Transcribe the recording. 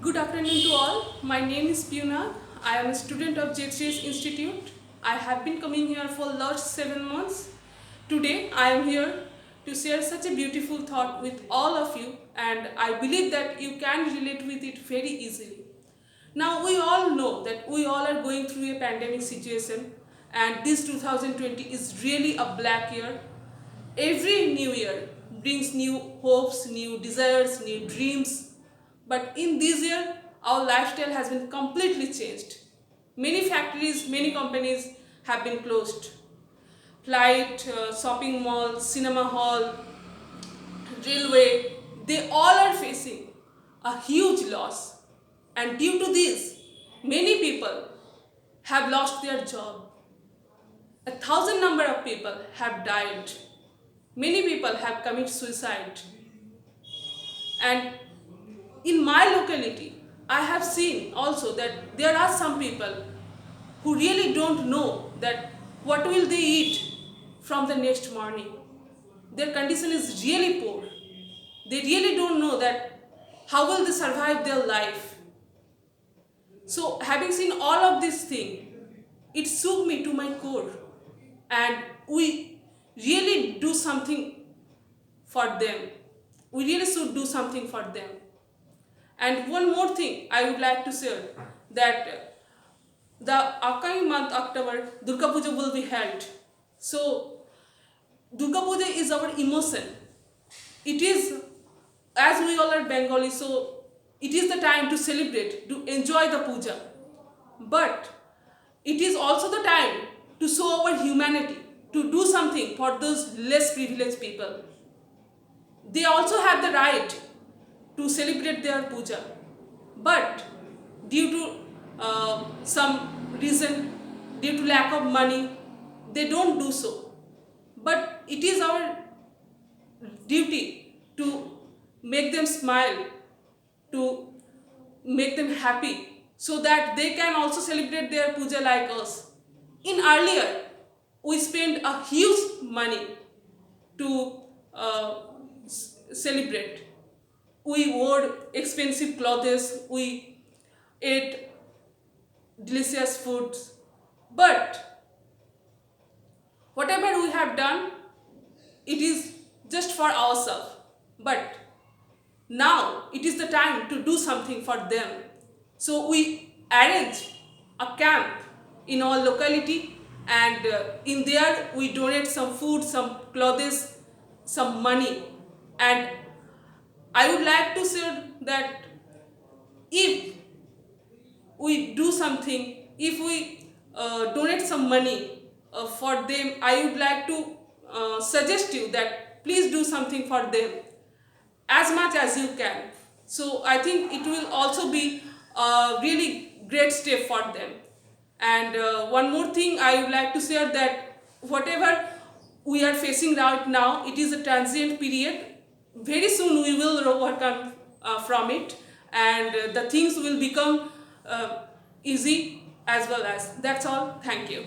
Good afternoon to all. My name is Puna. I am a student of JCS Institute. I have been coming here for last 7 months. Today I am here to share such a beautiful thought with all of you, and I believe that you can relate with it very easily. Now we all know that we all are going through a pandemic situation, and this 2020 is really a black year. Every new year brings new hopes, new desires, new dreams. But in this year, our lifestyle has been completely changed. Many factories, many companies have been closed. Flight, shopping mall, cinema hall, railway, they all are facing a huge loss. And due to this, many people have lost their job. 1,000 number of people have died. Many people have committed suicide. And in my locality, I have seen also that there are some people who really don't know that what will they eat from the next morning. Their condition is really poor. They really don't know that how will they survive their life. So having seen all of this thing, it shook me to my core. And we really do something for them. We really should do something for them. And one more thing I would like to share, that the upcoming month October, Durga Puja will be held. So Durga Puja is our emotion. It is, as we all are Bengali, so it is the time to celebrate, to enjoy the puja. But it is also the time to show our humanity, to do something for those less privileged people. They also have the right to celebrate their puja, but due to some reason, due to lack of money, they don't do so. But it is our duty to make them smile, to make them happy, so that they can also celebrate their puja like us. In earlier, we spent a huge money to celebrate. We wore expensive clothes, we ate delicious foods, but whatever we have done, it is just for ourselves. But now it is the time to do something for them. So we arrange a camp in our locality, and in there we donate some food, some clothes, some money. And I would like to say that if we do something, if we donate some money for them, I would like to suggest you that please do something for them as much as you can. So I think it will also be a really great step for them. And one more thing I would like to share, that whatever we are facing right now, it is a transient period. Very soon we will overcome from it, and the things will become easy as well. As that's all. Thank you.